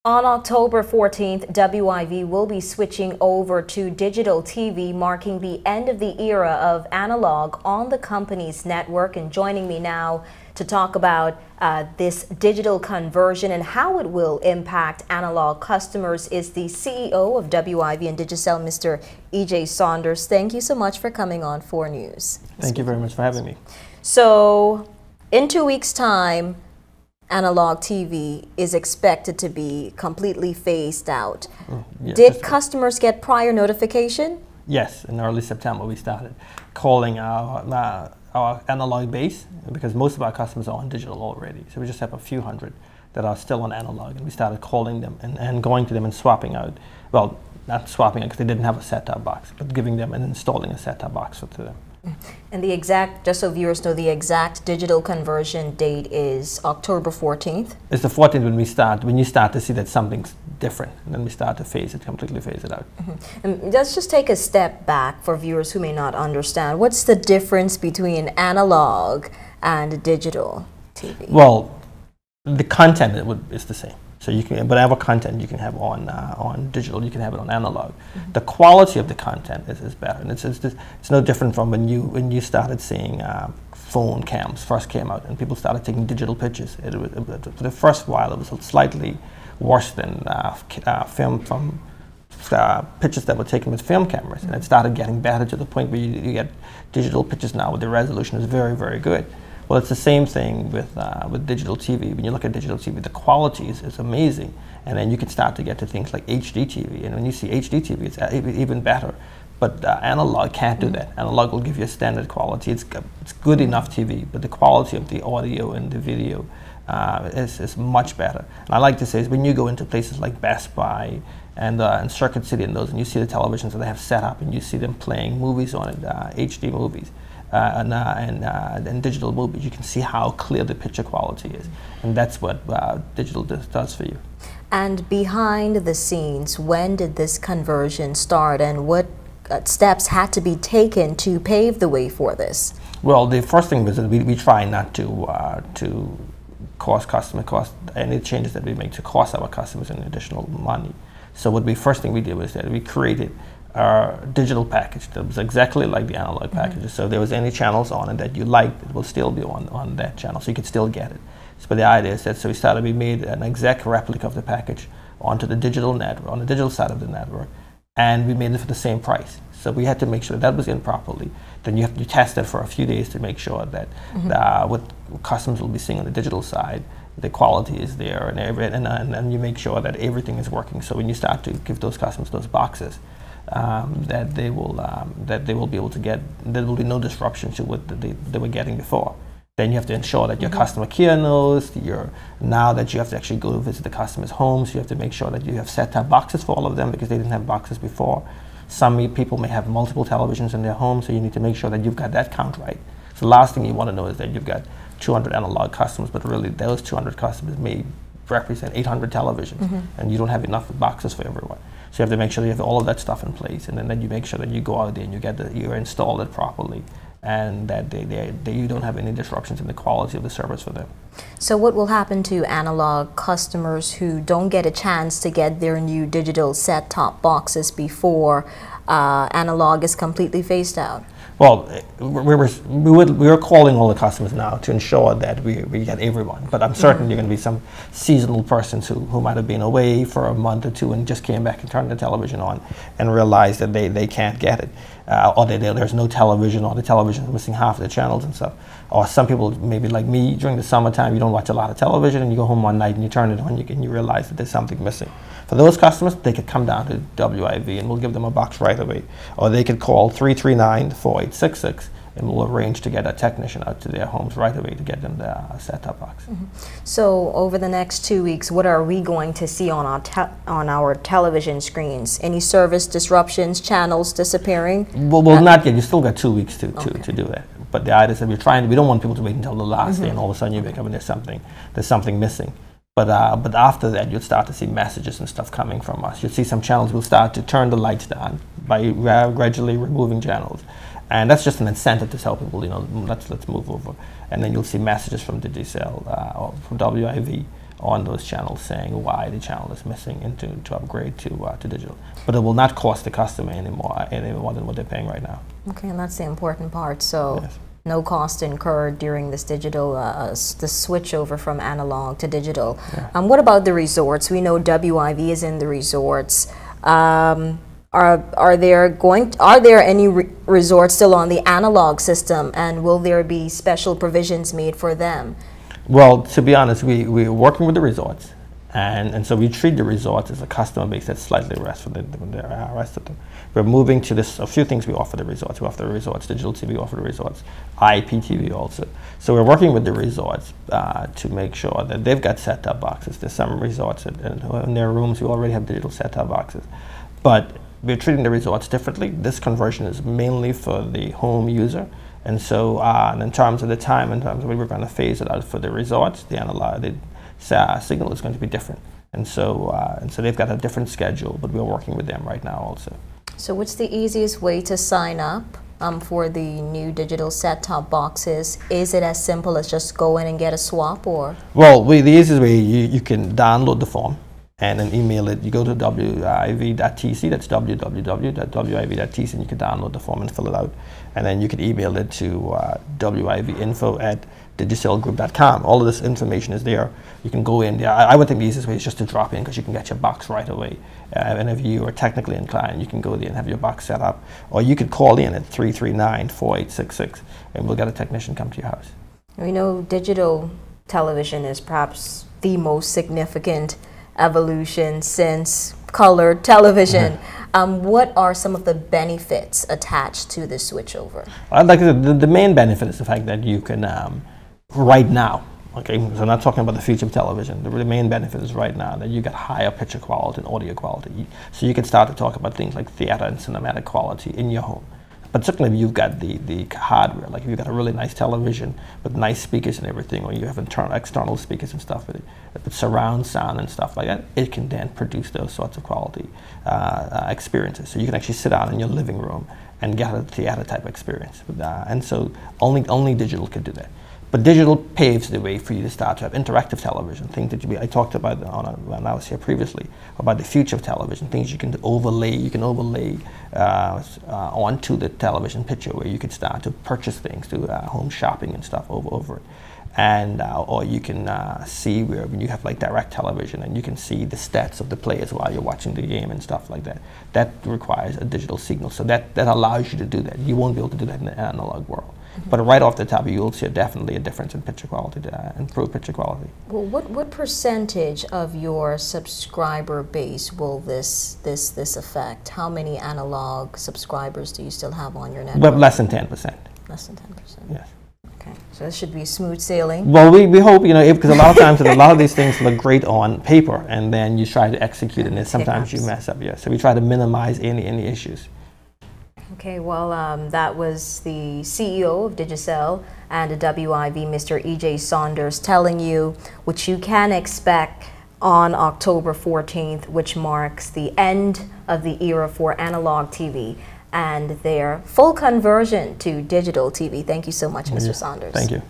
On October 14th, WIV will be switching over to digital TV, marking the end of the era of analog on the company's network. And joining me now to talk about this digital conversion and how it will impact analog customers is the CEO of WIV Digicel, Mr. E.J. Saunders. Thank you so much for coming on 4 News. Thank you very much for having me. So, in 2 weeks' time, analog TV is expected to be completely phased out. Yes, Did customers get prior notification? Yes, in early September we started calling our analog base, because most of our customers are on digital already. So we just have a few hundred that are still on analog, and we started calling them and going to them and swapping out, well, not swapping it because they didn't have a set-top box, but giving them and installing a set-top box to them. And the exact, just so viewers know, the exact digital conversion date is October 14th? It's the 14th when you start to see that something's different, and then we start to completely phase it out. And let's just take a step back for viewers who may not understand. What's the difference between analog and digital TV? Well, the content is the same. So you can, whatever content you can have on digital, you can have it on analog. The quality of the content is better, and it's no different from when you started seeing phone cams first came out, and people started taking digital pictures. For the first while, it was slightly worse than pictures that were taken with film cameras, and it started getting better to the point where you get digital pictures now, where the resolution is very, very good. Well, it's the same thing with digital TV. When you look at digital TV, the quality is amazing, and then you can start to get to things like HD TV. And when you see HD TV, it's even better. But analog can't do that. Analog will give you a standard quality. It's good enough TV, but the quality of the audio and the video is much better. And I like to say is when you go into places like Best Buy and Circuit City and those, and you see the televisions that they have set up, and you see them playing movies on it, HD movies. And digital movies, you can see how clear the picture quality is, and that's what digital does for you. And behind the scenes, when did this conversion start, and what steps had to be taken to pave the way for this? Well, the first thing was that we try not to cost any changes that we make to cost our customers any additional money. So first thing we did was that we created our digital package that was exactly like the analog packages. So if there was any channels on it that you liked, it will still be on that channel, so you could still get it. So the idea is that we made an exact replica of the package onto the digital network, on the digital side of the network, and we made it for the same price. So we had to make sure that was in properly. Then you have to test it for a few days to make sure that what customers will be seeing on the digital side, the quality is there, and you make sure that everything is working. So when you start to give those customers those boxes, that they will be able to get, there will be no disruption to what they were getting before. Then you have to ensure that your customer care knows, now that you have to actually go visit the customer's homes, you have to make sure that you have set-top boxes for all of them, because they didn't have boxes before. Some people may have multiple televisions in their home, so you need to make sure that you've got that count right. So the last thing you want to know is that you've got 200 analog customers, but really those 200 customers may represent 800 televisions, and you don't have enough boxes for everyone. So you have to make sure that you have all of that stuff in place, and then you make sure that you go out there and you install it properly, and that you don't have any disruptions in the quality of the service for them. So what will happen to analog customers who don't get a chance to get their new digital set-top boxes before analog is completely phased out? Well, we're calling all the customers now to ensure that we get everyone. But I'm certain you're going to be some seasonal persons who might have been away for a month or two and just came back and turned the television on and realized that they can't get it. Or there's no television, or the television is missing half the channels and stuff. Or some people, maybe like me, during the summertime, you don't watch a lot of television, and you go home one night and you turn it on and you realize that there's something missing. For those customers, they could come down to WIV and we'll give them a box right away. Or they could call 339-4866 and we'll arrange to get a technician out to their homes right away to get them the set-top box. So over the next 2 weeks, what are we going to see on our television screens? Any service disruptions, channels disappearing? Well, not yet. You still got 2 weeks to do that. But the idea is that we don't want people to wait until the last day and all of a sudden you wake up and there's something missing. But after that, you'll start to see messages and stuff coming from us. You'll see some channels will start to turn the lights down by gradually removing channels. And that's just an incentive to tell people, let's move over. And then you'll see messages from Digicel or from WIV on those channels saying why the channel is missing and to upgrade to digital. But it will not cost the customer any more than what they're paying right now. Okay, and that's the important part. So yes. No cost incurred during this digital, the switch over from analog to digital. Yeah. What about the resorts? We know WIV is in the resorts. Are there any resorts still on the analog system, and will there be special provisions made for them? Well, to be honest, we're working with the resorts, and so we treat the resorts as a customer base that's slightly less than the rest of them. We're moving to this, a few things we offer the resorts. We offer the resorts digital TV, we offer the resorts IPTV also. So we're working with the resorts to make sure that they've got set-top boxes. There's some resorts in their rooms who already have digital set-top boxes. But we're treating the resorts differently. This conversion is mainly for the home user. And so in terms of the time, in terms of when we're going to phase it out for the resorts, the analog, the signal is going to be different. And so they've got a different schedule, but we're working with them right now also. So what's the easiest way to sign up for the new digital set-top boxes? Is it as simple as just go in and get a swap, or? Well, the easiest way, you can download the form and then email it. You go to wiv.tc, that's www.wiv.tc, and you can download the form and fill it out. And then you can email it to wivinfo@digicelgroup.com. All of this information is there. You can go in there. I would think the easiest way is just to drop in, because you can get your box right away. And if you are technically inclined, you can go there and have your box set up. Or you could call in at 339-4866, and we'll get a technician come to your house. We know digital television is perhaps the most significant evolution since colored television. What are some of the benefits attached to this switchover? I'd like the main benefit is the fact that you can, right now, okay, so I'm not talking about the future of television, the main benefit is right now that you get higher picture quality and audio quality. So you can start to talk about things like theater and cinematic quality in your home. Particularly if you've got the hardware, like if you've got a really nice television with nice speakers and everything, or you have external speakers and stuff with it, with surround sound and stuff like that, it can then produce those sorts of quality experiences. So you can actually sit down in your living room and get a theater type experience. And so only digital could do that. But digital paves the way for you to start to have interactive television, things that I talked about when I was here previously, about the future of television, things you can overlay onto the television picture, where you could start to purchase things, do home shopping and stuff over it. And or you can see where when you have like direct television, and you can see the stats of the players while you're watching the game and stuff like that. That requires a digital signal, so that allows you to do that. You won't be able to do that in the analog world. But right off the top, you'll see definitely a difference in picture quality, improved picture quality. Well, what percentage of your subscriber base will this affect? How many analog subscribers do you still have on your network? But less than 10%. Less than 10%. Yes. Okay, so this should be smooth sailing. Well, we hope, because a lot of times a lot of these things look great on paper, and then you try to execute it, and sometimes you mess up. Yeah, so we try to minimize any issues. Okay, well, that was the CEO of Digicel and the WIV, Mr. E.J. Saunders, telling you what you can expect on October 14th, which marks the end of the era for analog TV and their full conversion to digital TV. Thank you so much, Mr. Saunders. Thank you.